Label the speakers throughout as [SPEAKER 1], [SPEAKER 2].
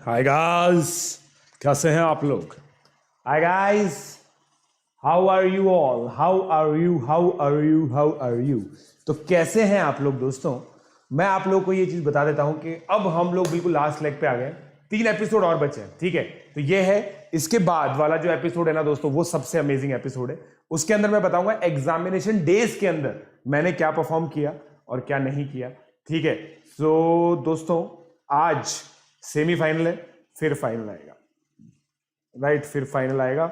[SPEAKER 1] Hi guys, कैसे हैं आप लोग? Hi guys, how are you all? How are you? तो कैसे हैं आप लोग दोस्तों? मैं आप लोगों को ये चीज बता देता हूं कि अब हम लोग बिल्कुल लास्ट लेग पे आ गए। 3 एपिसोड और बचे हैं, ठीक है? तो ये है, इसके बाद वाला जो एपिसोड है ना दोस्तों, वो सबसे अमेजिंग एपिसोड है। उसके अंदर मैं बताऊंगा एग्जामिनेशन डेज के अंदर मैंने क्या परफॉर्म किया और क्या नहीं किया, ठीक है? सो दोस्तों, आज सेमीफाइनल है, फिर फाइनल आएगा, राइट? फिर फाइनल आएगा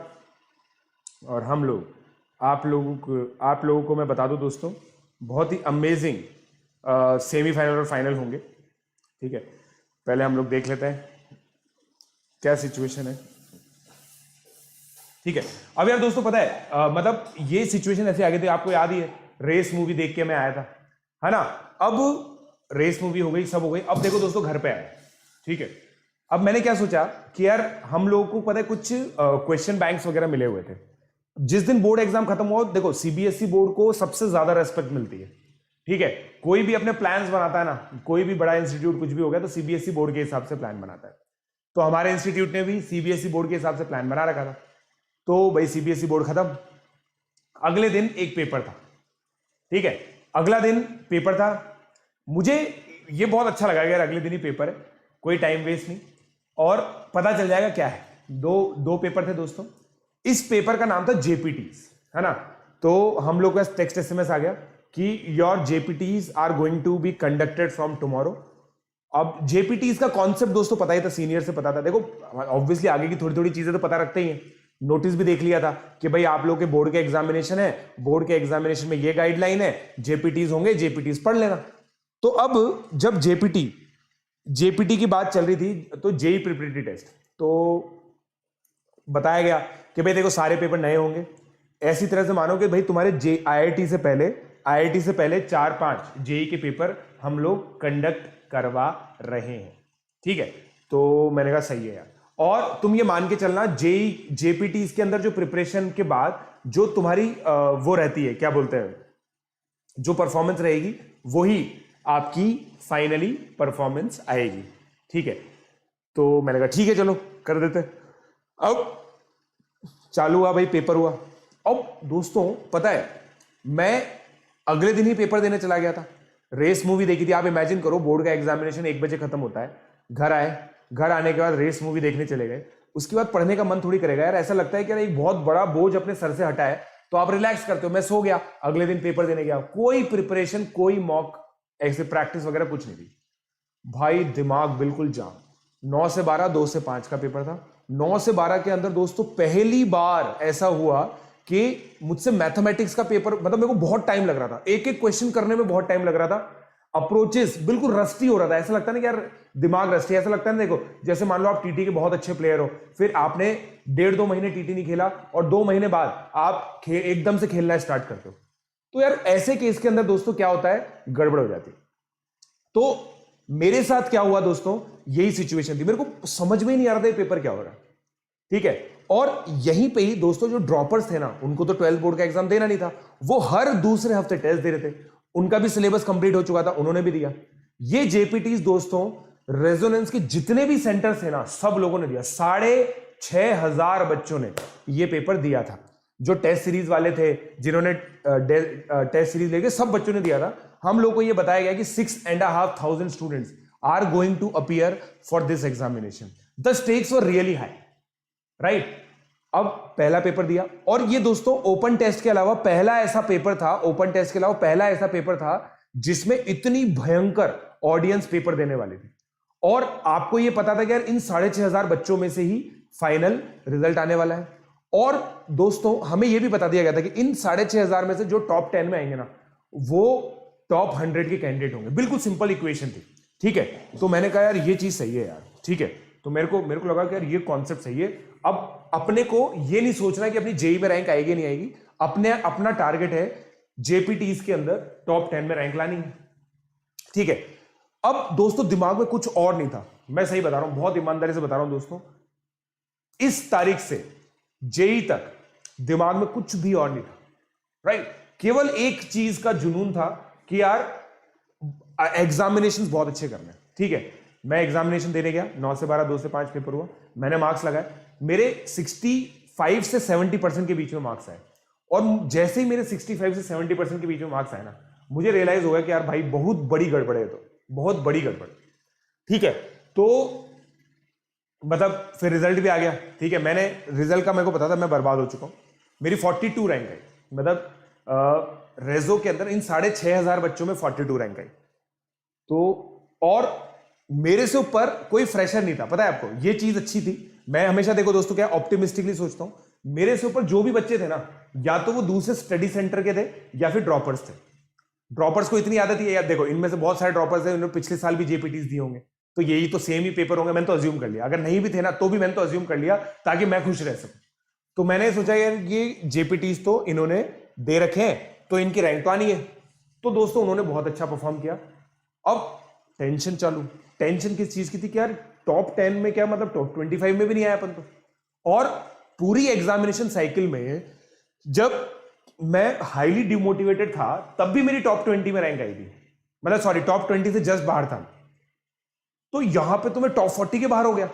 [SPEAKER 1] और हम लोग आप लोगों को मैं बता दूं दोस्तों, बहुत ही अमेजिंग सेमीफाइनल और फाइनल होंगे, ठीक है? पहले हम लोग देख लेते हैं क्या सिचुएशन है, ठीक है? अब यार दोस्तों, पता है मतलब ये सिचुएशन ऐसे आ गई थी, आपको याद ही है, रेस मूवी देख के मैं आया था, है ना? अब रेस मूवी हो गई, सब हो गई। अब देखो दोस्तों, घर पे आए, ठीक है? अब मैंने क्या सोचा कि यार हम लोगों को पता है कुछ क्वेश्चन बैंक्स वगैरह मिले हुए थे। जिस दिन बोर्ड एग्जाम खत्म हुआ, देखो सीबीएसई बोर्ड को सबसे ज्यादा रेस्पेक्ट मिलती है, ठीक है? कोई भी अपने प्लान्स बनाता है ना, कोई भी बड़ा इंस्टीट्यूट कुछ भी हो गया तो सीबीएसई बोर्ड के हिसाब से प्लान बनाता है। तो हमारे इंस्टीट्यूट ने भी सीबीएसई बोर्ड के हिसाब से प्लान बना रखा था। तो भाई सीबीएसई बोर्ड खत्म, अगले दिन एक पेपर था, ठीक है? अगला दिन पेपर था। मुझे ये बहुत अच्छा लगा यार, अगले दिन ही पेपर है, कोई टाइम वेस्ट नहीं और पता चल जाएगा क्या है। दो पेपर थे दोस्तों। इस पेपर का नाम था जेपीटीज, है ना? तो हम लोग का टेक्स्ट एसएमएस आ गया कि your JPTs are going to be conducted from tomorrow. अब जेपीटीज का कॉन्सेप्ट दोस्तों पता ही था, सीनियर से पता था। देखो ऑब्वियसली आगे की थोड़ी थोड़ी चीजें तो पता रखते ही हैं। नोटिस भी देख लिया था कि भाई आप लोग के बोर्ड के एग्जामिनेशन है, बोर्ड के एग्जामिनेशन में ये गाइडलाइन है, जेपीटीज होंगे, जेपीटीज पढ़ लेना। तो अब जब जेपीटी की बात चल रही थी, तो जेई प्रिपरेटरी टेस्ट, तो बताया गया कि भाई देखो सारे पेपर नए होंगे। ऐसी तरह से मानो कि भाई तुम्हारे आईआईटी से पहले 4-5 जेई के पेपर हम लोग कंडक्ट करवा रहे हैं, ठीक है? तो मैंने कहा सही है यार। और तुम ये मान के चलना, जेपीटी के अंदर जो प्रिपरेशन के बाद जो तुम्हारी वो रहती है, क्या बोलते हैं, जो परफॉर्मेंस रहेगी, वही आपकी फाइनली परफॉर्मेंस आएगी, ठीक है? तो मैंने कहा ठीक है, चलो कर देते। अब चालू हुआ भाई, पेपर हुआ। अब दोस्तों पता है, मैं अगले दिन ही पेपर देने चला गया था। रेस मूवी देखी थी। आप इमेजिन करो, बोर्ड का एग्जामिनेशन 1 बजे खत्म होता है, घर आने के बाद रेस मूवी देखने चले गए। उसके बाद पढ़ने का मन थोड़ी करेगा यार, ऐसा लगता है कि यार एक बहुत बड़ा बोझ अपने सर से हटा है, तो आप रिलैक्स करते हो। मैं सो गया, अगले दिन पेपर देने गया, कोई प्रिपरेशन, कोई मॉक ऐसे प्रैक्टिस वगैरह कुछ नहीं थी भाई। दिमाग बिल्कुल जाम। 9 से 12, 2 से 5 का पेपर था। 9 से 12 के अंदर दोस्तों पहली बार ऐसा हुआ कि मुझसे मैथमेटिक्स का पेपर, मतलब मेरे को बहुत टाइम लग रहा था, एक एक क्वेश्चन करने में बहुत टाइम लग रहा था। अप्रोचेस बिल्कुल रस्टी हो रहा था, ऐसा लगता है ना कि यार दिमाग रस्टी, ऐसा लगता है ना। देखो जैसे मान लो आप टीटी के बहुत अच्छे प्लेयर हो, फिर आपने 1.5-2 महीने टीटी नहीं खेला और 2 महीने बाद आप एकदम से खेलना स्टार्ट करते हो, तो यार ऐसे केस के अंदर दोस्तों क्या होता है, गड़बड़ हो जाती है। तो मेरे साथ क्या हुआ दोस्तों, यही सिचुएशन थी। मेरे को समझ में ही नहीं आ रहा था ये पेपर क्या हो रहा है, ठीक है? और यहीं पे ही दोस्तों जो ड्रॉपर्स थे ना, उनको तो 12th बोर्ड का एग्जाम देना नहीं था, वो हर दूसरे हफ्ते टेस्ट दे रहे थे। उनका भी सिलेबस कंप्लीट हो चुका था, उन्होंने भी दिया। ये जेपीटीज दोस्तों, रेजोनेंस के जितने भी सेंटर्स थे ना, सब लोगों ने दिया। 6,500 बच्चों ने ये पेपर दिया था। जो टेस्ट सीरीज वाले थे, जिन्होंने टेस्ट सीरीज लेके, सब बच्चों ने दिया था। हम लोग को यह बताया गया कि 6,500 students are going to appear for this examination. The stakes were really high, right? अब पहला पेपर दिया, और ये दोस्तों ओपन टेस्ट के अलावा पहला ऐसा पेपर था, ओपन टेस्ट के अलावा पहला ऐसा पेपर था जिसमें इतनी भयंकर ऑडियंस पेपर देने वाली थी। और आपको यह पता था कि यार इन 6,500 बच्चों में से ही फाइनल रिजल्ट आने वाला है। और दोस्तों हमें यह भी बता दिया गया था कि इन 6,500 में से जो टॉप 10 में आएंगे ना, वो टॉप 100 के कैंडिडेट होंगे। बिल्कुल सिंपल इक्वेशन थी, ठीक है? तो मैंने कहा यार ये चीज सही है यार, ठीक है? तो मेरे को लगा कि यार ये कॉन्सेप्ट सही है। अब अपने को ये नहीं सोचना कि अपनी जेई में रैंक आएगी नहीं आएगी, अपना टारगेट है जेपीटीज के अंदर टॉप 10 में रैंक लानी है, ठीक है? अब दोस्तों दिमाग में कुछ और नहीं था, मैं सही बता रहा हूं, बहुत ईमानदारी से बता रहा हूं दोस्तों। इस तारीख से जेई तक दिमाग में कुछ भी और नहीं था, राइट? केवल एक चीज का जुनून था कि यार एग्जामिनेशंस बहुत अच्छे करने हैं, ठीक है? मैं एग्जामिनेशन देने गया, 9 से 12, 2 से 5 पेपर हुआ, मैंने मार्क्स लगाए, मेरे 65 से 70% के बीच में मार्क्स आए। और जैसे ही मेरे 65 से 70% के बीच में मार्क्स आए ना, मुझे रियलाइज हो गया कि यार भाई बहुत बड़ी गड़बड़ है, तो बहुत बड़ी गड़बड़। ठीक है, तो मतलब फिर रिजल्ट भी आ गया। ठीक है, मैंने रिजल्ट का मेरे को पता था मैं बर्बाद हो चुका हूं। मेरी 42 रैंक आई, मतलब रेजो के अंदर इन 6,500 बच्चों में 42 रैंक आई। तो और मेरे से ऊपर कोई फ्रेशर नहीं था, पता है आपको, ये चीज अच्छी थी। मैं हमेशा देखो दोस्तों क्या ऑप्टिमिस्टिकली सोचता हूं, मेरे से ऊपर जो भी बच्चे थे ना, या तो वो दूसरे स्टडी सेंटर के थे या फिर ड्रॉपर्स थे। ड्रॉपर्स को इतनी आदत है यार, देखो इनमें से बहुत सारे ड्रॉपर्स हैं, उन्होंने पिछले साल भी जेपीटीज दिए होंगे, तो यही तो सेम ही पेपर होंगे, मैंने तो अज्यूम कर लिया। अगर नहीं भी थे ना तो भी मैंने तो अज्यूम कर लिया ताकि मैं खुश रह सकूं। तो मैंने सोचा यार ये जेपीटीज तो इन्होंने दे रखे हैं, तो इनकी रैंक तो आनी है। तो दोस्तों उन्होंने बहुत अच्छा परफॉर्म किया। अब टेंशन चालू। टेंशन किस चीज की थी कि यार टॉप 10 में क्या, मतलब टॉप 25 में भी नहीं आया अपन तो। और पूरी एग्जामिनेशन साइकिल में जब मैं हाईली डिमोटिवेटेड था, तब भी मेरी टॉप 20 में रैंक आई थी, मतलब सॉरी टॉप 20 से जस्ट बाहर था। तो यहां पे तो मैं टॉप 40 के बाहर हो गया,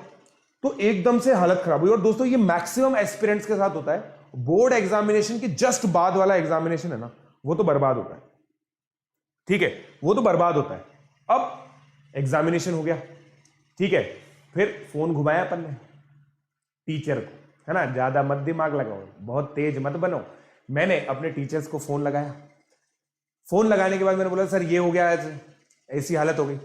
[SPEAKER 1] तो एकदम से हालत खराब हुई। और दोस्तों ये मैक्सिमम एस्पिरेंट्स के साथ होता है, बोर्ड एग्जामिनेशन के जस्ट बाद वाला एग्जामिनेशन है ना, वो तो बर्बाद होता है। ठीक है, वो तो बर्बाद होता है। अब एग्जामिनेशन हो गया, ठीक है, फिर फोन घुमाया अपन ने टीचर को, है ना, ज्यादा मत दिमाग लगाओ, बहुत तेज मत बनो। मैंने अपने टीचर्स को फोन लगाया। फोन लगाने के बाद मैंने बोला सर ये हो गया, ऐसी हालत हो गई।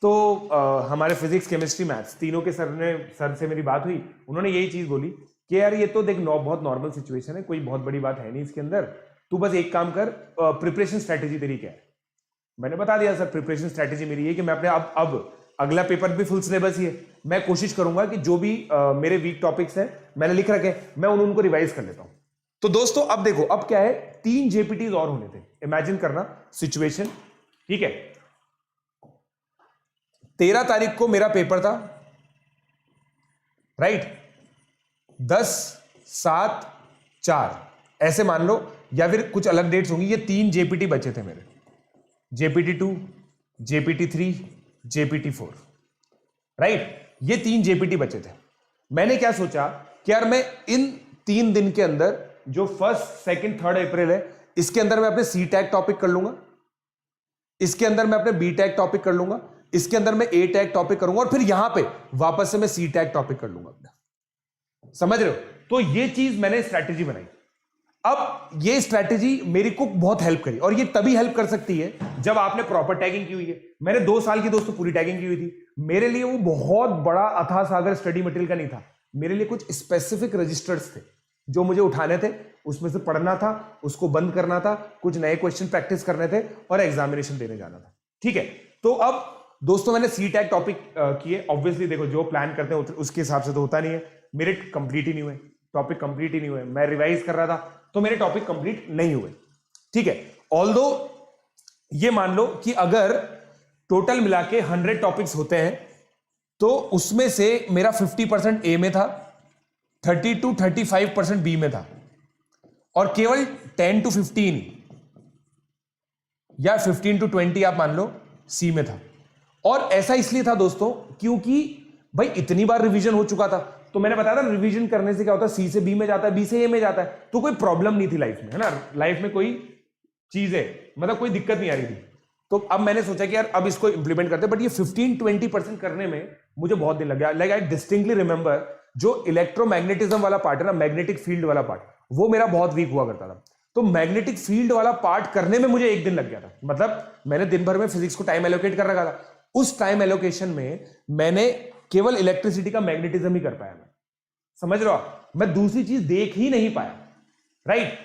[SPEAKER 1] तो हमारे फिजिक्स केमिस्ट्री मैथ्स तीनों के सर से मेरी बात हुई। उन्होंने यही चीज बोली कि यार ये तो देख बहुत नॉर्मल सिचुएशन है, कोई बहुत बड़ी बात है नहीं इसके अंदर, तू बस एक काम कर, प्रिपरेशन स्ट्रैटेजी तेरी क्या है। मैंने बता दिया सर प्रिपरेशन स्ट्रैटेजी मेरी है कि मैं अपने अब अगला पेपर भी फुल सिलेबस ही है, मैं कोशिश करूंगा कि जो भी मेरे वीक टॉपिक्स हैं मैंने लिख रखे मैं उनको रिवाइज कर लेता हूं। तो दोस्तों अब देखो, अब क्या है, 3 जेपीटीज और होने थे। इमेजिन करना सिचुएशन, ठीक है, 13 तारीख को मेरा पेपर था, राइट, 10, 7, 4 ऐसे मान लो, या फिर कुछ अलग डेट्स होंगी। ये 3 जेपीटी बचे थे मेरे, जेपीटी 2, जेपीटी 3, जेपीटी 4, राइट, ये 3 जेपीटी बचे थे। मैंने क्या सोचा कि यार मैं इन 3 दिन के अंदर, जो 1, 2, 3 अप्रैल है, इसके अंदर मैं अपने सी टैग टॉपिक कर लूंगा, इसके अंदर मैं अपने बी टैग टॉपिक कर लूंगा, इसके अंदर मैं ए टैग टॉपिक करूंगा, और फिर यहां पे वापस से मैं सी टैग टॉपिक कर लूंगा अपना। समझ रहे हो? तो ये चीज मैंने स्ट्रैटेजी बनाई। अब ये स्ट्रैटेजी मेरी को बहुत हेल्प करी, और ये तभी हेल्प कर सकती है जब आपने प्रॉपर टैगिंग की हुई है। मैंने 2 साल की दोस्तों पूरी टैगिंग की हुई थी। मेरे लिए वो बहुत बड़ा अथाह सागर स्टडी मटेरियल का नहीं था, मेरे लिए कुछ स्पेसिफिक रजिस्टर्स थे जो मुझे उठाने थे, उसमें से पढ़ना था, उसको बंद करना था, कुछ नए क्वेश्चन प्रैक्टिस करने थे, और एग्जामिनेशन देने जाना था। ठीक है, तो अब दोस्तों मैंने सी टैग टॉपिक किए। ऑब्वियसली देखो जो प्लान करते हैं उसके हिसाब से तो होता नहीं है, मेरे कंप्लीट ही नहीं हुए, टॉपिक कंप्लीट ही नहीं हुए। मैं रिवाइज कर रहा था तो मेरे टॉपिक कंप्लीट नहीं हुए। ठीक है, ऑल्दो ये मान लो कि अगर टोटल मिला के 100 टॉपिक्स होते हैं तो उसमें से मेरा 50% ए में था, 30 to 35% बी में था, और केवल 10 to 15 या 15 to 20 आप मान लो सी में था। और ऐसा इसलिए था दोस्तों क्योंकि भाई इतनी बार रिवीजन हो चुका था, तो मैंने बताया था रिवीजन करने से क्या होता है, सी से बी में जाता है, बी से ए में जाता है, तो कोई प्रॉब्लम नहीं थी लाइफ में, है ना, लाइफ में कोई चीज है, मतलब कोई दिक्कत नहीं आ रही थी। तो अब मैंने सोचा कि यार अब इसको इंप्लीमेंट करते हैं, बट ये 15-20% करने में मुझे बहुत दिन लग गया। लाइक आई डिस्टिंक्टली रिमेंबर जो इलेक्ट्रोमैग्नेटिज्म वाला पार्ट है ना, मैग्नेटिक फील्ड वाला पार्ट, वो मेरा बहुत वीक हुआ करता था। तो मैग्नेटिक फील्ड वाला पार्ट करने में मुझे 1 दिन लग गया था। मतलब मैंने दिन भर में फिजिक्स को टाइम एलोकेट कर रखा था, उस टाइम एलोकेशन में मैंने केवल इलेक्ट्रिसिटी का मैग्नेटिज्म ही कर पाया। मैं समझ रहा हूं, मैं दूसरी चीज देख ही नहीं पाया, राइट।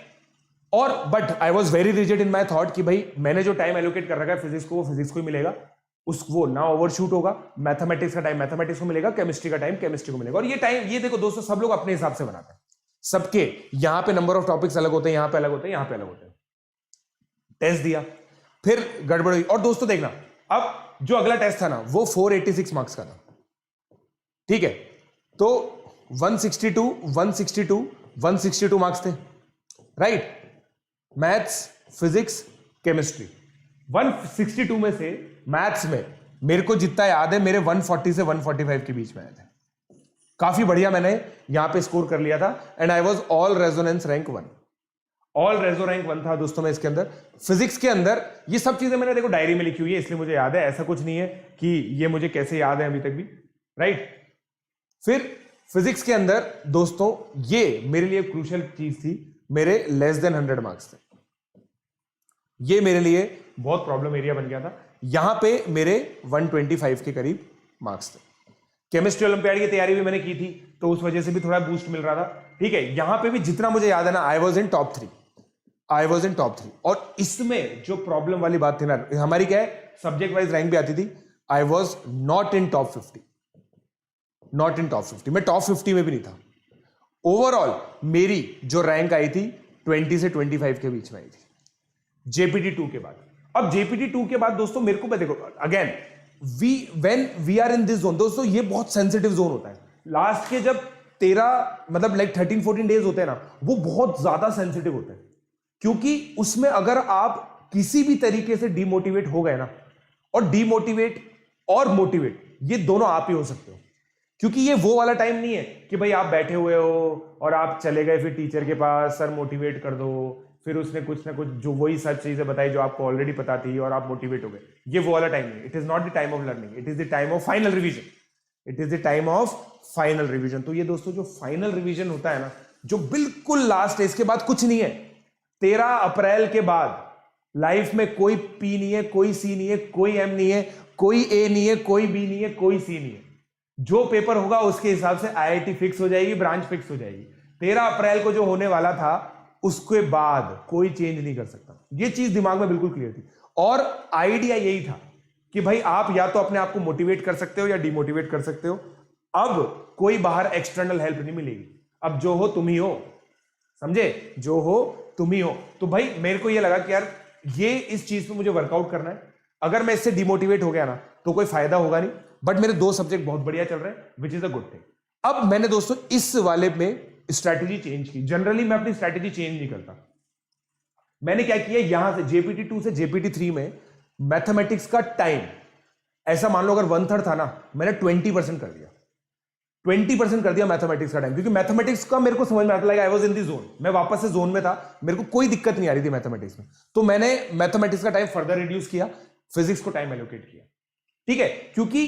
[SPEAKER 1] और but I was very rigid in my thought कि भाई मैंने जो टाइम एलोकेट कर रखा है फिजिक्स को, वो फिजिक्स को ही मिलेगा, वो ना ओवरशूट होगा। मैथमेटिक्स का टाइम मैथमेटिक्स को मिलेगा, केमिस्ट्री का टाइम केमिस्ट्री को मिलेगा। और ये टाइम, ये देखो दोस्तों, सब लोग अपने हिसाब से बनाते हैं, सबके यहां पे नंबर ऑफ टॉपिक्स अलग होते हैं, यहां पे अलग होते हैं, यहां पे अलग होते हैं। टेस्ट दिया, फिर गड़बड़ हुई। और दोस्तों देखना, अब जो अगला टेस्ट था ना, वो 486 मार्क्स का था। ठीक है, तो 162 मार्क्स थे, राइट। मैथ्स, फिजिक्स, केमिस्ट्री, 162 में से मैथ्स में मेरे को जितना याद है मेरे 140 से 145 के बीच में आए थे, काफी बढ़िया मैंने यहां पे स्कोर कर लिया था। And I was all resonance rank 1, all reso rank 1 था दोस्तों मैं इसके अंदर। फिजिक्स के अंदर ये सब चीजें मैंने देखो डायरी में लिखी हुई है, इसलिए मुझे याद है, ऐसा कुछ नहीं है कि ये मुझे कैसे याद है अभी तक भी, राइट। फिर फिजिक्स के अंदर दोस्तों ये मेरे लिए क्रूशियल चीज थी, मेरे लेस देन 100 मार्क्स थे, ये मेरे लिए बहुत प्रॉब्लम एरिया बन गया था। यहां पे मेरे 125 के करीब मार्क्स थे। केमिस्ट्री ओलंपियाड की तैयारी भी मैंने की थी, तो उस वजह से भी थोड़ा बूस्ट मिल रहा था, ठीक है। यहां पे भी जितना मुझे याद है ना, I was in top 3, I was in top 3। और इसमें जो प्रॉब्लम वाली बात थी ना हमारी, क्या है, सब्जेक्ट वाइज रैंक भी आती थी, I was not in top 50, not in top 50, मैं टॉप 50 में भी नहीं था। ओवरऑल मेरी जो रैंक आई थी 20 से 25 के बीच में आई थी जेपीटी 2 के बाद। अब जेपीटी 2 के बाद दोस्तों मेरे को देखो, again when we are in this zone दोस्तों, ये बहुत सेंसिटिव जोन होता है। लास्ट के जब 13 मतलब लाइक 13-14 डेज होते हैं ना, वो बहुत ज्यादा सेंसिटिव होते हैं, क्योंकि उसमें अगर आप किसी भी तरीके से डिमोटिवेट हो गए ना, और डिमोटिवेट और मोटिवेट ये दोनों आप ही हो सकते हो, क्योंकि ये वो वाला टाइम नहीं है कि भाई आप बैठे हुए हो और आप चले गए फिर टीचर के पास, सर मोटिवेट कर दो, फिर उसने कुछ ना कुछ जो वही सच चीजें बताई जो आपको ऑलरेडी पता थी और आप मोटिवेट हो गए। ये वो वाला टाइम नहीं, it is not the time of learning, it is the time of final revision, it is the time of final revision. तो ये दोस्तों जो फाइनल रिवीजन होता है ना, जो बिल्कुल लास्ट है, इसके बाद कुछ नहीं है। 13 अप्रैल के बाद लाइफ में कोई पी नहीं है, कोई सी नहीं है, कोई एम नहीं है, कोई ए नहीं है, कोई बी नहीं है, कोई सी नहीं है। जो पेपर होगा उसके हिसाब से आईआईटी फिक्स हो जाएगी, ब्रांच फिक्स हो जाएगी। 13 अप्रैल को जो होने वाला था उसके बाद कोई चेंज नहीं कर सकता। ये चीज दिमाग में बिल्कुल क्लियर थी, और आइडिया यही था कि भाई आप या तो अपने आप को मोटिवेट कर सकते हो या डिमोटिवेट कर सकते हो। अब कोई बाहर एक्सटर्नल हेल्प नहीं मिलेगी, अब जो हो तुम ही हो, समझे, जो हो तुम ही हो। तो भाई मेरे को ये लगा कि यार ये इस चीज पे मुझे वर्कआउट करना है। अगर मैं इससे डिमोटिवेट हो गया ना तो कोई फायदा होगा नहीं, बट मेरे 2 सब्जेक्ट बहुत बढ़िया चल रहे हैं, which is a good thing. अब मैंने दोस्तों इस वाले में स्ट्रैटेजी चेंज की। जनरली मैं अपनी स्ट्रैटेजी चेंज नहीं करता। मैंने क्या किया, यहां से जेपीटी 2 से जेपीटी 3 में मैथमेटिक्स का टाइम, ऐसा मान लो अगर 1/3 था ना, मैंने 20% कर दिया, 20% कर दिया मैथमेटिक्स का टाइम, क्योंकि मैथमेटिक्स का मेरे को समझ में आता लगा, I was in the zone, मैं वापस से जोन में था, मेरे को कोई दिक्कत नहीं आ रही थी मैथमेटिक्स में। तो मैंने मैथमेटिक्स का टाइम फर्दर रिड्यूस किया, फिजिक्स को टाइम एलोकेट किया, ठीक है। क्योंकि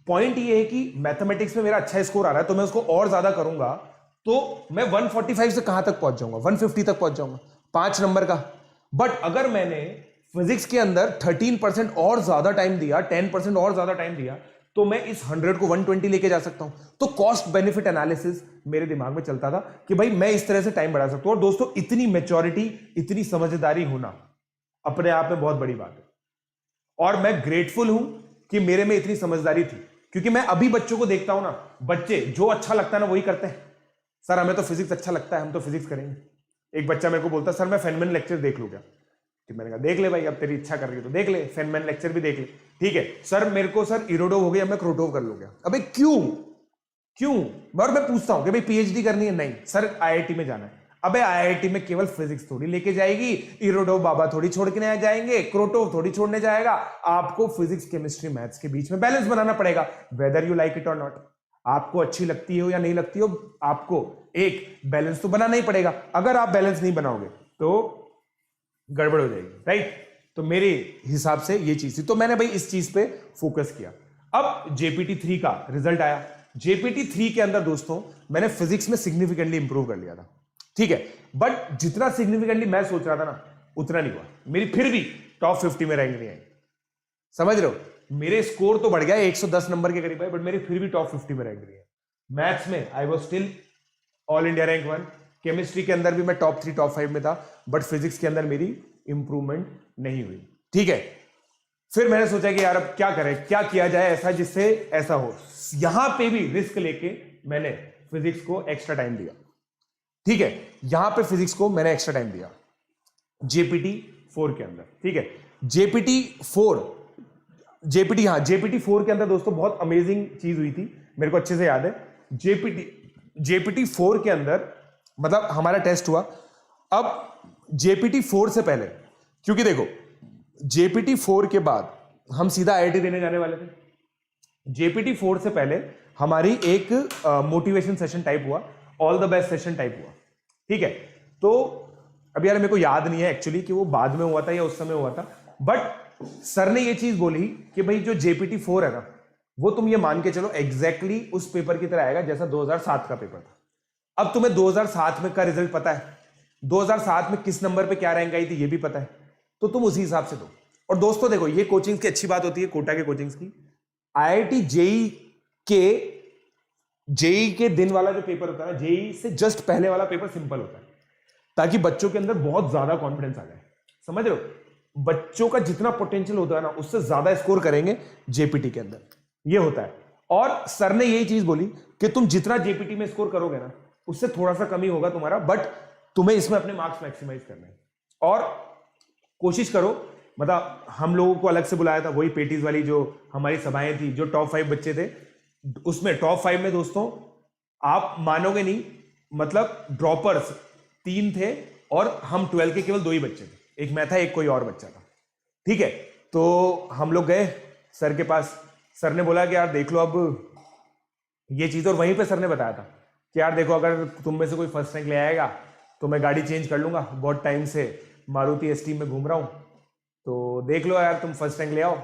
[SPEAKER 1] पॉइंट ये है कि मैथमेटिक्स में मेरा अच्छा स्कोर आ रहा है, तो मैं उसको और ज्यादा करूंगा तो मैं 145 से कहां तक पहुंच जाऊंगा, 150 तक पहुंच जाऊंगा, 5 नंबर का। बट अगर मैंने फिजिक्स के अंदर 13% और ज्यादा टाइम दिया, 10% और ज्यादा टाइम दिया, तो मैं इस 100 को 120 लेके जा सकता हूं। तो कॉस्ट बेनिफिट एनालिसिस मेरे दिमाग में चलता था कि भाई मैं इस तरह से टाइम बढ़ा सकता हूं। और दोस्तों इतनी मैच्योरिटी, इतनी समझदारी होना अपने आप में बहुत बड़ी बात है, और मैं ग्रेटफुल हूं कि मेरे में इतनी समझदारी थी। क्योंकि मैं अभी बच्चों को देखता हूं ना, बच्चे जो अच्छा लगता है ना वही करते हैं। सर हमें तो फिजिक्स अच्छा लगता है, हम तो फिजिक्स करेंगे। एक बच्चा मेरे को बोलता सर मैं फेनमैन लेक्चर देख लूं क्या? कि मैंने कहा देख ले भाई, अब तेरी इच्छा कर रही है तो देख ले, फेनमैन लेक्चर भी देख ले, ठीक है। सर मेरे को सर इरोडोव हो गया, मैं क्रोटोव कर लूं क्या? अबे क्यों क्यों? और मैं पूछता हूं कि भाई पीएचडी करनी है? नहीं सर आईआईटी में जाना है। अबे आईआईटी में केवल फिजिक्स थोड़ी लेके जाएगी, इरोडोव बाबा थोड़ी छोड़ के नहीं जाएंगे, क्रोटोव थोड़ी छोड़ने जाएगा। आपको फिजिक्स केमिस्ट्री मैथ्स के बीच में बैलेंस बनाना पड़ेगा, वेदर यू लाइक इट और नॉट। आपको अच्छी लगती हो या नहीं लगती हो, आपको एक बैलेंस तो बनाना ही पड़ेगा। अगर आप बैलेंस नहीं बनाओगे तो गड़बड़ हो जाएगी, राइट। तो मेरे हिसाब से ये चीज थी, तो मैंने भाई इस चीज पे फोकस किया। अब जेपीटी 3 का रिजल्ट आया। जेपीटी 3 के अंदर दोस्तों मैंने फिजिक्स में सिग्निफिकेंटली इंप्रूव कर लिया था, ठीक है। बट जितना सिग्निफिकेंटली मैं सोच रहा था ना उतना नहीं हुआ। मेरी फिर भी टॉप 50 में रैंक नहीं आई, समझ रहे हो। मेरे स्कोर तो बढ़ गया, 110 नंबर के करीब है, बट मेरे फिर भी टॉप 50 में रैंक नहीं है। मैथ्स में I was still all India rank 1। Chemistry के अंदर भी मैं टॉप 3 टॉप 5 में था, बट फिजिक्स के अंदर मेरी इंप्रूवमेंट नहीं हुई, ठीक है। फिर मैंने सोचा कि यार अब क्या करें, क्या किया जाए ऐसा जिससे ऐसा हो। यहां पे भी रिस्क लेके मैंने फिजिक्स को एक्स्ट्रा टाइम दिया, ठीक है। यहां पे फिजिक्स को मैंने एक्स्ट्रा टाइम दिया जेपीटी 4 के अंदर, ठीक है। जेपीटी 4 के अंदर दोस्तों बहुत अमेजिंग चीज हुई थी, मेरे को अच्छे से याद है। जेपीटी 4 के अंदर मतलब हमारा टेस्ट हुआ। अब जेपीटी 4 से पहले, क्योंकि देखो जेपीटी 4 के बाद हम सीधा आईआईटी देने जाने वाले थे। जेपीटी 4 से पहले हमारी एक मोटिवेशन सेशन टाइप हुआ, all the best session type हुआ, ठीक है। तो अब यार मेरे को याद नहीं है एक्चुअली कि वो बाद में हुआ था या उस समय हुआ था, बट सर ने ये चीज बोली कि भाई जो जेपीटी 4 है ना, वो तुम ये मान के चलो एग्जैक्टली उस पेपर की तरह आएगा जैसा 2007 का पेपर था। अब तुम्हें 2007 में का रिजल्ट पता है, 2007 में किस नंबर पे क्या रैंक आई थी ये भी पता है, तो तुम उसी हिसाब से दो। और दोस्तों देखो, ये कोचिंग्स की अच्छी बात होती है, कोटा के कोचिंग्स की, आईआईटी जेई के दिन वाला जो पेपर होता है ना, जेई से जस्ट पहले वाला पेपर सिंपल होता है, ताकि बच्चों के अंदर बहुत ज्यादा कॉन्फिडेंस आ जाए। समझ रहे हो, बच्चों का जितना पोटेंशियल होता है ना, उससे ज्यादा स्कोर करेंगे जेपीटी के अंदर, ये होता है। और सर ने यही चीज बोली कि तुम जितना जेपीटी में स्कोर करोगे ना, उससे थोड़ा सा कमी होगा तुम्हारा, बट तुम्हें इसमें अपने मार्क्स मैक्सिमाइज करने हैं। और कोशिश करो, मतलब हम लोगों को अलग से बुलाया था, वही पेटीज वाली जो हमारी सभाएं थी, जो टॉप 5 बच्चे थे, उसमें टॉप 5 में दोस्तों आप मानोगे नहीं, मतलब ड्रॉपर्स 3 थे और हम 12 के केवल 2 ही बच्चे थे, एक मैं था, एक कोई और बच्चा था, ठीक है। तो हम लोग गए सर के पास, सर ने बोला कि यार देख लो अब ये चीज, और वहीं पे सर ने बताया था कि यार देखो अगर तुम में से कोई फर्स्ट रैंक ले आएगा तो मैं गाड़ी चेंज कर लूंगा, बहुत टाइम से मारुति एसटी में घूम रहा हूं, तो देख लो यार तुम फर्स्ट रैंक ले आओ,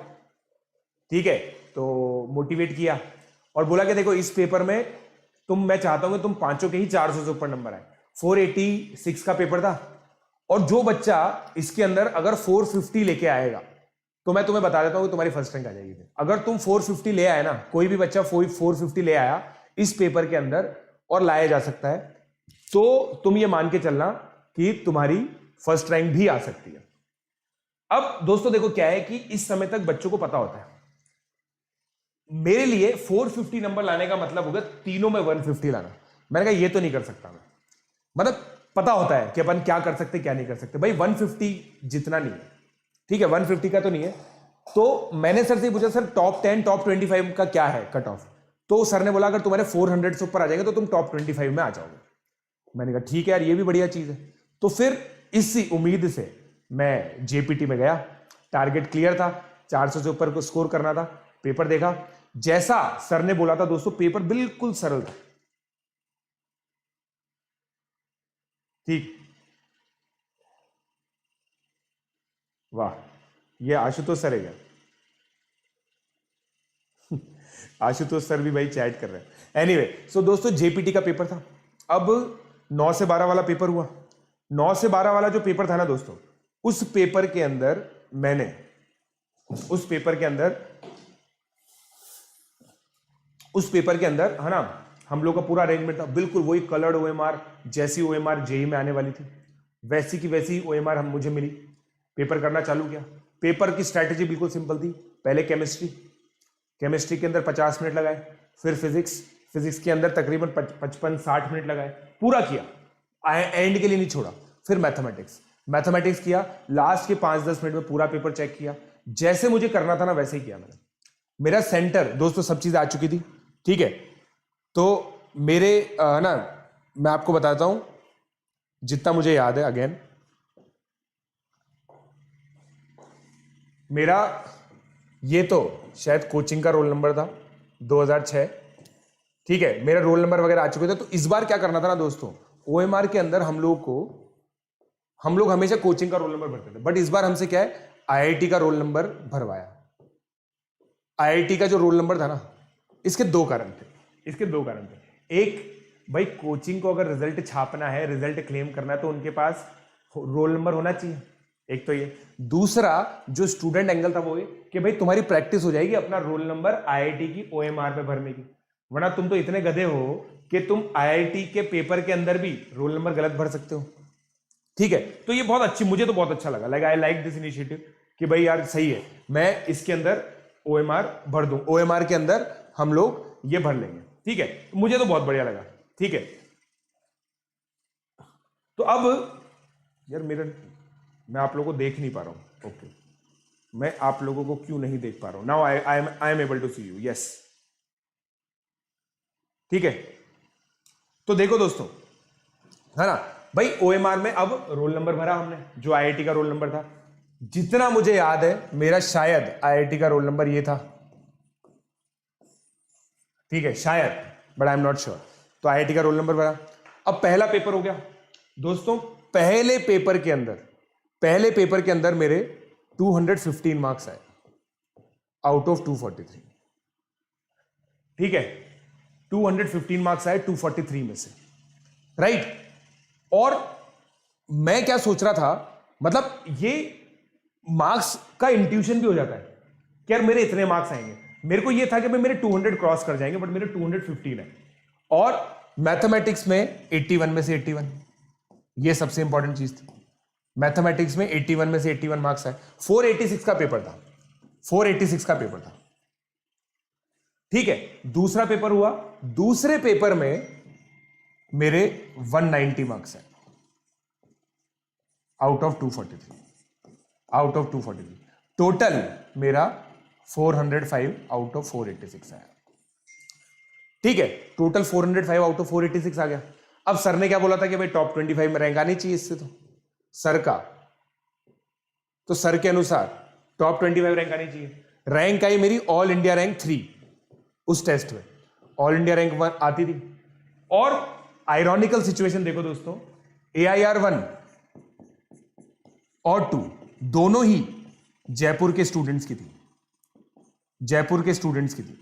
[SPEAKER 1] ठीक है। तो मोटिवेट किया और बोला कि देखो इस पेपर में मैं चाहता हूं कि तुम पांचों के ही 400 से ऊपर नंबर आए। 486 का पेपर था, और जो बच्चा इसके अंदर अगर 450 लेके आएगा तो मैं तुम्हें बता देता हूं कि तुम्हारी फर्स्ट रैंक आ जाएगी। अगर तुम 450 ले आए ना, कोई भी बच्चा 450 ले आया इस पेपर के अंदर और लाया जा सकता है, तो तुम ये मान के चलना कि तुम्हारी फर्स्ट रैंक भी आ सकती है। अब दोस्तों देखो क्या है कि इस समय तक बच्चों को पता होता है, मेरे लिए 450 नंबर लाने का मतलब होगा तीनों में 150 लाना। मैंने कहा ये तो नहीं कर सकता मैं, मतलब पता होता है कि अपन क्या कर सकते क्या नहीं कर सकते, भाई 150 जितना नहीं है, ठीक है, 150 का तो नहीं है। तो मैंने सर से पूछा, सर टॉप 10 टॉप 25 का क्या है कट ऑफ, तो सर ने बोला अगर तुम्हारे 400 से ऊपर आ जाएंगे तो तुम टॉप 25 में आ जाओगे। मैंने कहा ठीक है यार, ये भी बढ़िया चीज है। तो फिर इसी उम्मीद से मैं जेपीटी में गया, टारगेट क्लियर था, 400 से ऊपर को स्कोर करना था। पेपर देखा, जैसा सर ने बोला था दोस्तों, पेपर बिल्कुल सरल था, ठीक। वाह, ये आशुतोष सर है क्या? आशुतोष सर भी भाई चैट कर रहे हैं। एनीवे, सो दोस्तों जेपीटी का पेपर था। अब 9 से 12 वाला पेपर हुआ। 9 से 12 वाला जो पेपर था ना दोस्तों, उस पेपर के अंदर मैंने उस पेपर के अंदर है ना, हम लोग का पूरा अरेंजमेंट था, बिल्कुल वही कलर्ड ओएमआर, जैसी ओएमआर जेई में आने वाली थी वैसी की वैसी ओएमआर हम मुझे मिली। पेपर करना चालू किया। पेपर की स्ट्रैटेजी बिल्कुल सिंपल थी। पहले केमिस्ट्री के अंदर 50 मिनट लगाए, फिर फिजिक्स के अंदर तकरीबन 55-60 मिनट लगाए, पूरा किया, एंड के लिए नहीं छोड़ा। फिर मैथमेटिक्स किया, लास्ट के 5-10 मिनट में पूरा पेपर चेक किया, जैसे मुझे करना था ना वैसे ही किया मैंने। मेरा सेंटर दोस्तों सब चीजें आ चुकी थी, ठीक है। तो मेरे ना, मैं आपको बताता हूं जितना मुझे याद है। अगेन मेरा ये तो शायद कोचिंग का रोल नंबर था 2006, ठीक है। मेरा रोल नंबर वगैरह आ चुके थे। तो इस बार क्या करना था ना दोस्तों, ओएमआर के अंदर हम लोग हमेशा कोचिंग का रोल नंबर भरते थे, बट इस बार हमसे क्या है, आईआईटी का रोल नंबर भरवाया। आईआईटी का जो रोल नंबर था ना, इसके दो कारण थे। एक, भाई कोचिंग को अगर रिजल्ट छापना है, रिजल्ट क्लेम करना है, तो उनके पास रोल नंबर होना चाहिए, एक तो ये। दूसरा जो स्टूडेंट एंगल था वो ये कि भाई तुम्हारी प्रैक्टिस हो जाएगी अपना रोल नंबर आईआईटी की ओएमआर पे भरने की, वरना तुम तो इतने गधे हो कि तुम आईआईटी के पेपर के अंदर भी रोल नंबर गलत भर सकते हो, ठीक है। तो ये मुझे तो बहुत अच्छा लगा, like I like this initiative कि भाई यार सही है, मैं इसके अंदर ओएमआर भर दूं, ओएमआर के अंदर हम लोग ये भर लेंगे, ठीक है। तो मुझे तो बहुत बढ़िया लगा, ठीक है। तो अब यार मैं आप लोगों को देख नहीं पा रहा हूं, ओके, मैं आप लोगों को क्यों नहीं देख पा रहा हूं? Now I am able to see you, yes, ठीक है। तो देखो दोस्तों, है ना भाई, ओएमआर में अब रोल नंबर भरा हमने, जो आईआईटी का रोल नंबर था। जितना मुझे याद है मेरा शायद आईआईटी का रोल नंबर ये था, ठीक है शायद, but I am not sure. तो आईआईटी का रोल नंबर भरा। अब पहला पेपर हो गया दोस्तों। पहले पेपर के अंदर मेरे 215 मार्क्स आए आउट ऑफ 243, ठीक है 215 मार्क्स आए 243 में से, राइट। और मैं क्या सोच रहा था, मतलब ये मार्क्स का इंट्यूशन भी हो जाता है कि यार मेरे इतने मार्क्स आएंगे। मेरे को ये था कि भाई मेरे 200 क्रॉस कर जाएंगे, बट मेरे 215 है। और मैथमेटिक्स में 81 में से 81, ये सबसे इंपॉर्टेंट चीज थी। मैथमेटिक्स में 81 में से 81 मार्क्स आए। 486 का पेपर था, 486 का पेपर था, ठीक है। दूसरा पेपर हुआ, दूसरे पेपर में मेरे 190 मार्क्स है out of 243, out of 243। Total मेरा 405 आउट ऑफ 486 आया, ठीक है। टोटल 405 आउट ऑफ 486 आ गया। अब सर ने क्या बोला था कि भाई टॉप 25 में रैंक आनी चाहिए इससे, तो सर के अनुसार टॉप 25 रैंक आनी चाहिए। रैंक आई मेरी ऑल इंडिया रैंक 3 उस टेस्ट में, ऑल इंडिया रैंक 1 आती थी। और आयरॉनिकल सिचुएशन देखो दोस्तों, AIR 1 और 2 दोनों ही जयपुर के स्टूडेंट्स की थी, जयपुर के स्टूडेंट्स की थी,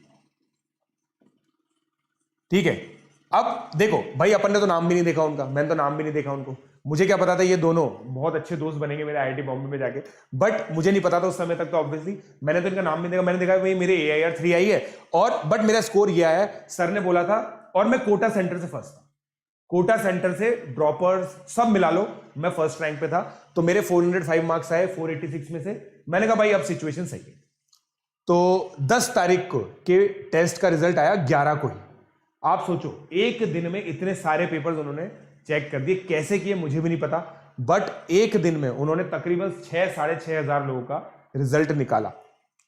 [SPEAKER 1] ठीक है। अब देखो भाई, अपन ने तो नाम भी नहीं देखा उनका, मैंने तो नाम भी नहीं देखा उनको। मुझे क्या पता था ये दोनों बहुत अच्छे दोस्त बनेंगे मेरे IIT बॉम्बे में जाके, बट मुझे नहीं पता था उस समय तक। तो ऑब्वियसली मैंने तो इनका नाम नहीं देखा, मैंने देखा भाई मेरे AIR 3 आई है, और बट मेरा स्कोर ये आया है, सर ने बोला था। और मैं कोटा सेंटर से फर्स्ट था, कोटा सेंटर से ड्रॉपर्स सब मिला लो मैं फर्स्ट रैंक पे था। तो मेरे 405 मार्क्स आए 486 में से। मैंने कहा भाई अब सिचुएशन सही है। तो 10 तारीख को के टेस्ट का रिजल्ट आया 11 को ही। आप सोचो एक दिन में इतने सारे पेपर्स उन्होंने चेक कर दिए, कैसे किए मुझे भी नहीं पता, बट एक दिन में उन्होंने तकरीबन 6,500 लोगों का रिजल्ट निकाला,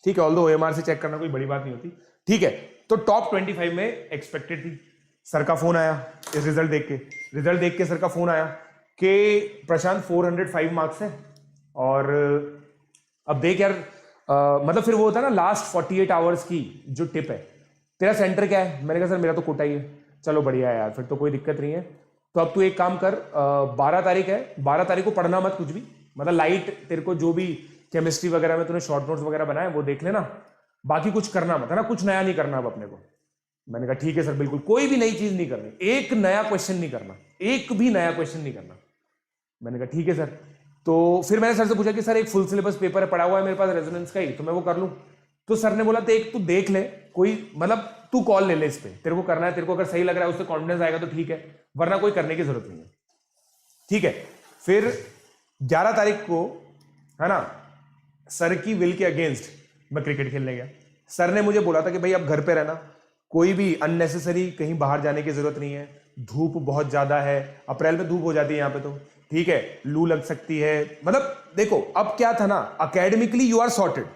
[SPEAKER 1] ठीक है। ऑल्दो OMR से चेक करना कोई बड़ी बात नहीं होती, ठीक है। तो टॉप 25 में एक्सपेक्टेड थी। सर का फोन आया इस रिजल्ट देख के सर का फोन आया कि प्रशांत 405 मार्क्स है, और अब देख यार मतलब फिर वो होता है ना लास्ट 48 आवर्स की जो टिप है, तेरा सेंटर क्या है। मैंने कहा सर मेरा तो कोटा ही है। चलो बढ़िया है यार, फिर तो कोई दिक्कत नहीं है। तो अब तू एक काम कर, 12 तारीख है, 12 तारीख को पढ़ना मत कुछ भी, मतलब लाइट तेरे को जो भी केमिस्ट्री वगैरह में तूने शॉर्ट नोट्स वगैरह बनाए वो देख लेना, बाकी कुछ करना मत, है ना, कुछ नया नहीं करना अब अपने को। मैंने कहा ठीक है सर, बिल्कुल कोई भी नई चीज नहीं करनी, एक नया क्वेश्चन नहीं करना, एक भी नया क्वेश्चन नहीं करना। मैंने कहा ठीक है सर। तो फिर मैंने सर से पूछा कि सर एक फुल सिलेबस पेपर है पड़ा हुआ है मेरे पास रेजोनेंस का ही, तो मैं वो कर लूं। तो सर ने बोला तो एक तू देख ले, कोई मतलब तू कॉल ले ले इस पे, तेरे को करना है, तेरे को अगर सही लग रहा है उससे कॉन्फिडेंस आएगा तो ठीक है, वरना कोई करने की जरूरत नहीं है, ठीक है। फिर 11 तारीख को, है ना, सर की विल के अगेंस्ट मैं क्रिकेट खेलने गया। सर ने मुझे बोला था कि भाई अब घर पे रहना, कोई भी अननेसेसरी कहीं बाहर जाने की जरूरत नहीं है, धूप बहुत ज्यादा है, अप्रैल में धूप हो जाती है यहाँ पे, तो ठीक है, लू लग सकती है। मतलब देखो अब क्या था ना, academically you are sorted,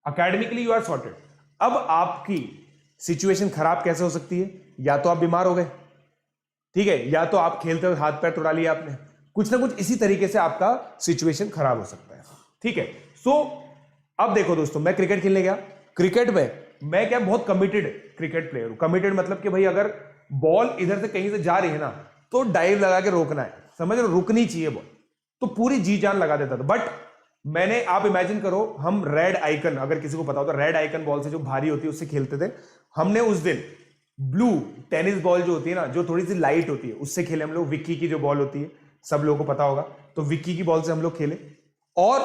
[SPEAKER 1] academically you are sorted. अब आपकी सिचुएशन खराब कैसे हो सकती है, या तो आप बीमार हो गए, ठीक है, या तो आप खेलते हुए हाथ पैर तोड़ा लिया आपने, कुछ ना कुछ इसी तरीके से आपका सिचुएशन खराब हो सकता है, ठीक है। सो अब देखो दोस्तों, मैं क्रिकेट खेलने गया। क्रिकेट में मैं क्या बहुत कमिटेड क्रिकेट प्लेयर हूं। कमिटेड मतलब कि भाई अगर बॉल इधर से कहीं से जा रही है ना, तो डाइव लगा के रोकना है, समझ रहे हो, रुकनी चाहिए बॉल, तो पूरी जी जान लगा देता था। बट मैंने, आप इमेजिन करो, हम रेड आइकन, अगर किसी को पता हो तो रेड आइकन बॉल से जो भारी होती है उससे खेलते थे। हमने उस दिन ब्लू टेनिस बॉल जो होती है ना, जो थोड़ी सी लाइट होती है, उससे खेले हम लोग। विक्की की जो बॉल होती है सब लोगों को पता होगा, तो विक्की की बॉल से हम लोग खेले, और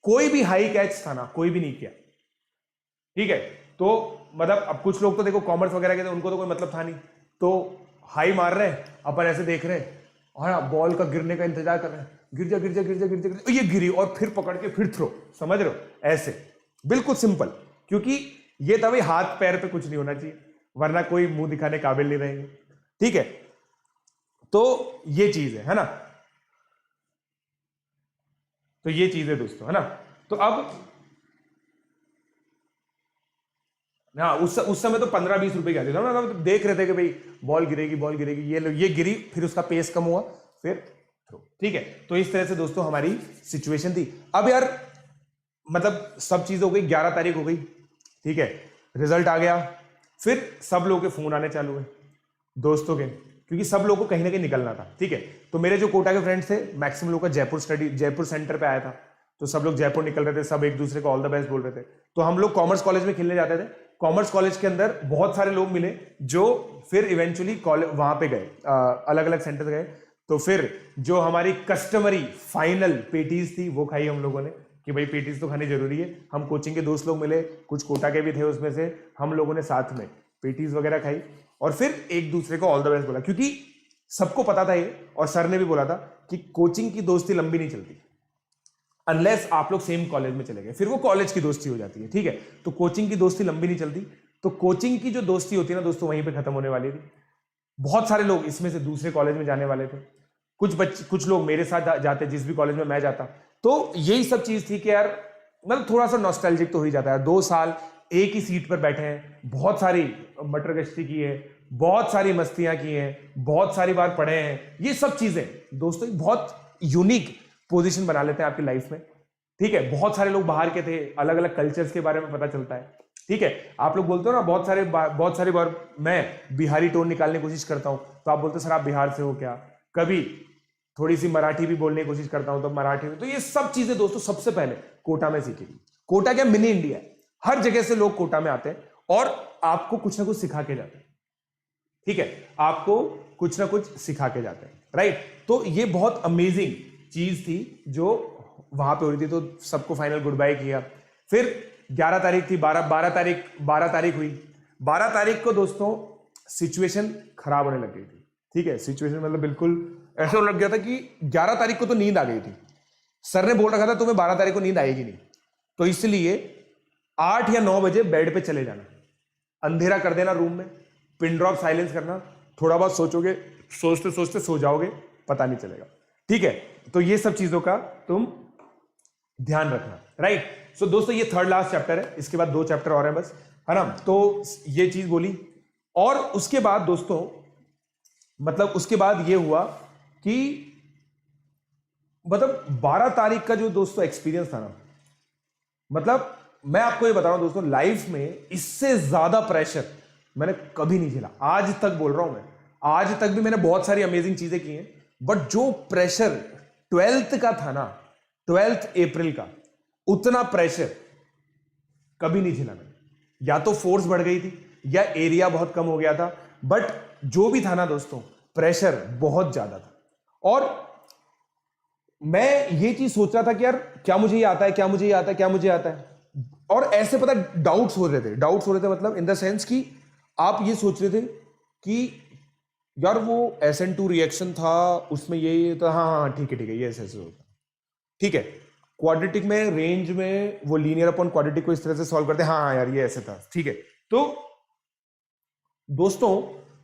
[SPEAKER 1] कोई भी हाई कैच था ना, कोई भी नहीं किया, ठीक है। तो मतलब अब कुछ लोग तो देखो कॉमर्स वगैरह के थे, उनको तो कोई मतलब था नहीं, तो हाई मार रहे हैं, अपन ऐसे देख रहे हैं, और बॉल का गिरने का इंतजार कर रहे हैं, गिर जा गिर जा गिर जा गिर जा, ये गिरी, और फिर पकड़ के फिर थ्रो, समझ रहे हो, ऐसे बिल्कुल सिंपल। क्योंकि ये था भाई हाथ पैर पे कुछ नहीं होना चाहिए, वरना कोई मुंह दिखाने काबिल नहीं रहेंगे, ठीक है। तो ये चीज है ना, तो ये चीज है दोस्तों, है ना। तो अब हाँ, उस समय तो 15-20 रुपए की आती था ना, तो देख रहे थे कि भाई बॉल गिरेगी, ये गिरी, फिर उसका पेस कम हुआ, फिर थ्रू। ठीक है, तो इस तरह से दोस्तों हमारी सिचुएशन थी। अब यार मतलब सब चीज हो गई, 11 तारीख हो गई, ठीक है, रिजल्ट आ गया, फिर सब लोगों के फोन आने चालू हुए दोस्तों के, क्योंकि सब लोगों को कहीं ना कहीं निकलना था। ठीक है, तो मेरे जो कोटा के फ्रेंड्स थे मैक्सिमम लोग का जयपुर सेंटर पे आया था, तो सब लोग जयपुर निकल रहे थे, सब एक दूसरे को ऑल द बेस्ट बोल रहे थे। तो हम लोग कॉमर्स कॉलेज में खेलने जाते थे। कॉमर्स कॉलेज के अंदर बहुत सारे लोग मिले जो फिर इवेंचुअली कॉलेज वहां पे गए, अलग अलग सेंटर गए। तो फिर जो हमारी कस्टमरी फाइनल पेटीज थी वो खाई हम लोगों ने, कि भाई पेटीज तो खानी जरूरी है। हम कोचिंग के दोस्त लोग मिले, कुछ कोटा के भी थे उसमें से, हम लोगों ने साथ में पेटीज वगैरह खाई और फिर एक दूसरे को ऑल द बेस्ट बोला, क्योंकि सबको पता था ये, और सर ने भी बोला था कि कोचिंग की दोस्ती लंबी नहीं चलती अनलेस आप लोग सेम कॉलेज में चले गए, फिर वो कॉलेज की दोस्ती हो जाती है। ठीक है, तो कोचिंग की दोस्ती लंबी नहीं चलती। तो कोचिंग की जो दोस्ती होती है ना दोस्तों, वहीं पे खत्म होने वाली थी। बहुत सारे लोग इसमें से दूसरे कॉलेज में जाने वाले थे, कुछ लोग मेरे साथ जाते जिस भी कॉलेज में मैं जाता। तो यही सब चीज थी कि यार मतलब थोड़ा सा नॉस्टैल्जिक तो हो ही जाता है। 2 साल एक ही सीट पर बैठे हैं, बहुत सारी मटर गश्ती की है, बहुत सारी मस्तियां की हैं, बहुत सारी बार पढ़े हैं, ये सब चीजें दोस्तों बहुत यूनिक पोजीशन बना लेते हैं आपकी लाइफ में। ठीक है, बहुत सारे लोग बाहर के थे, अलग अलग कल्चर्स के बारे में पता चलता है। ठीक है, आप लोग बोलते हो ना बहुत सारी बार मैं बिहारी टोन निकालने की कोशिश करता हूं, तो आप बोलते हो सर आप बिहार से हो क्या। कभी थोड़ी सी मराठी भी बोलने की कोशिश करता हूं तो मराठी में। तो ये सब चीजें दोस्तों सबसे पहले कोटा में सीखी थी। कोटा क्या मिनी इंडिया है, हर जगह से लोग कोटा में आते हैं और आपको कुछ ना कुछ सिखा के जाते हैं। ठीक है, आपको कुछ ना कुछ सिखा के जाते हैं, राइट। तो ये बहुत अमेजिंग चीज थी जो वहां पे हो रही थी। तो सबको फाइनल गुड बाय किया। फिर 11 तारीख थी, 12 तारीख हुई। 12 तारीख को दोस्तों सिचुएशन खराब होने लग गई थी। ठीक है, सिचुएशन मतलब बिल्कुल ऐसा लग गया था कि 11 तारीख को तो नींद आ गई थी। सर ने बोल रखा था तुम्हें 12 तारीख को नींद आएगी नहीं, तो इसलिए 8 या 9 बजे बेड पे चले जाना, अंधेरा कर देना रूम में, पिन ड्रॉप साइलेंस करना, थोड़ा बहुत सोचोगे, सोचते सोचते सो जाओगे, पता नहीं चलेगा। ठीक है, तो ये सब चीजों का तुम ध्यान रखना, राइट। सो दोस्तों ये थर्ड लास्ट चैप्टर है, इसके बाद 2 चैप्टर और हैं बस, है ना। तो ये चीज बोली और उसके बाद दोस्तों मतलब उसके बाद ये हुआ कि मतलब 12 तारीख का जो दोस्तों एक्सपीरियंस था ना, मतलब मैं आपको ये बता रहा हूं दोस्तों, लाइफ में इससे ज्यादा प्रेशर मैंने कभी नहीं झेला। आज तक बोल रहा हूं मैं, आज तक भी मैंने बहुत सारी अमेजिंग चीजें की हैं, बट जो प्रेशर 12th का था ना, 12th अप्रैल का, उतना प्रेशर कभी नहीं झेला मैंने। या तो फोर्स बढ़ गई थी या एरिया बहुत कम हो गया था, बट जो भी था ना दोस्तों, प्रेशर बहुत ज्यादा था। और मैं ये चीज सोच रहा था कि यार क्या मुझे ये आता है, क्या मुझे ये आता है, क्या मुझे आता है। और ऐसे पता डाउट्स हो रहे थे मतलब इन द सेंस कि आप ये सोच रहे थे कि यार वो SN2 रिएक्शन था, उसमें ये था, हाँ ठीक है ये ऐसे होता है। ठीक है, क्वाड्रेटिक में रेंज में वो लीनियर अपॉन क्वाड्रेटिक को इस तरह से सॉल्व करते हैं, हाँ यार ये ऐसे था। ठीक है, तो दोस्तों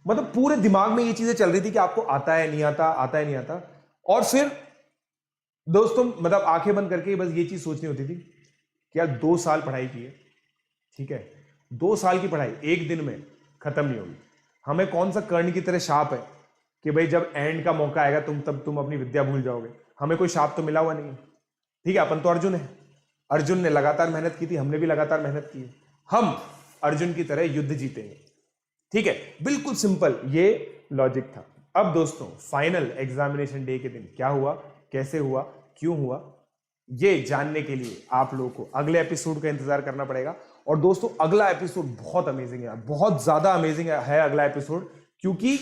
[SPEAKER 1] मतलब पूरे दिमाग में ये चीजें चल रही थी कि आपको आता है नहीं आता, आता है नहीं आता। और फिर दोस्तों मतलब आंखें बंद करके बस ये चीज सोचनी होती थी कि यार 2 साल पढ़ाई की है। ठीक है, 2 साल की पढ़ाई एक दिन में खत्म नहीं होगी। हमें कौन सा कर्ण की तरह शाप है कि भाई जब एंड का मौका आएगा तुम अपनी विद्या भूल जाओगे। हमें कोई शाप तो मिला हुआ नहीं है। ठीक है, अपन तो अर्जुन है, अर्जुन ने लगातार मेहनत की थी, हमने भी लगातार मेहनत की है, हम अर्जुन की तरह युद्ध जीतेंगे। ठीक है, बिल्कुल सिंपल ये लॉजिक था। अब दोस्तों फाइनल एग्जामिनेशन डे के दिन क्या हुआ, कैसे हुआ, क्यों हुआ, ये जानने के लिए आप लोगों को अगले एपिसोड का इंतजार करना पड़ेगा। और दोस्तों अगला एपिसोड बहुत अमेजिंग है, बहुत ज्यादा अमेजिंग है अगला एपिसोड, क्योंकि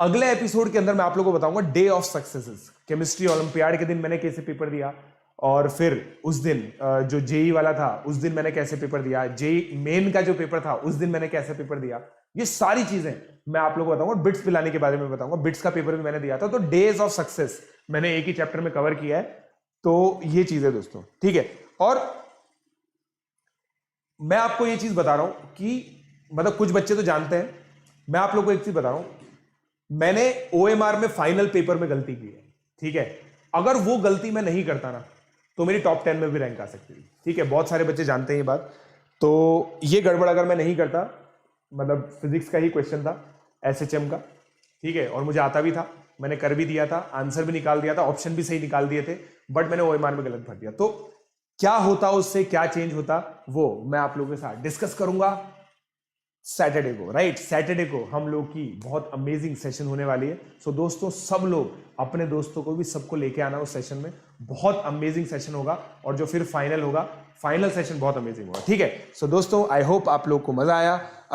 [SPEAKER 1] अगले एपिसोड के अंदर मैं आप लोगों को बताऊंगा day of successes. Chemistry olympiad के दिन मैंने कैसे पेपर दिया, और फिर उस दिन जो जेई वाला था उस दिन मैंने कैसे पेपर दिया, जेई मेन का जो पेपर था उस दिन मैंने कैसे पेपर दिया, ये सारी चीजें मैं आप लोगों को बताऊंगा। बिट्स पिलाने के बारे में बताऊंगा, बिट्स का पेपर भी मैंने दिया था। तो डेज ऑफ सक्सेस मैंने एक ही चैप्टर में कवर किया है। तो ये चीज है दोस्तों, ठीक है। और मैं आपको ये चीज बता रहा हूं कि मतलब कुछ बच्चे तो जानते हैं, मैं आप लोगों को एक चीज बता रहा हूं, मैंने OMR में फाइनल पेपर में गलती की है। ठीक है, अगर वो गलती मैं नहीं करता ना तो मेरी टॉप 10 में भी रैंक आ सकती थी। ठीक है, बहुत सारे बच्चे जानते हैं ये बात। तो ये गड़बड़ अगर मैं नहीं करता, मतलब फिजिक्स का ही क्वेश्चन था SHM का, ठीक है, और मुझे आता भी था, मैंने कर भी दिया था, आंसर भी निकाल दिया था, ऑप्शन भी सही निकाल दिए थे, बट मैंने OMR में गलत भर दिया। तो क्या होता उससे, क्या चेंज होता, वो मैं आप लोगों के साथ डिस्कस करूंगा सैटरडे को, राइट। सैटरडे को हम लोग की बहुत अमेजिंग सेशन होने वाली है। सो दोस्तों सब लोग अपने दोस्तों को भी सबको लेके आना उस सेशन में, बहुत अमेजिंग सेशन होगा, और जो फिर फाइनल होगा, फाइनल सेशन बहुत अमेजिंग होगा, ठीक है। सो दोस्तों आई होप आप लोग को मजा आया।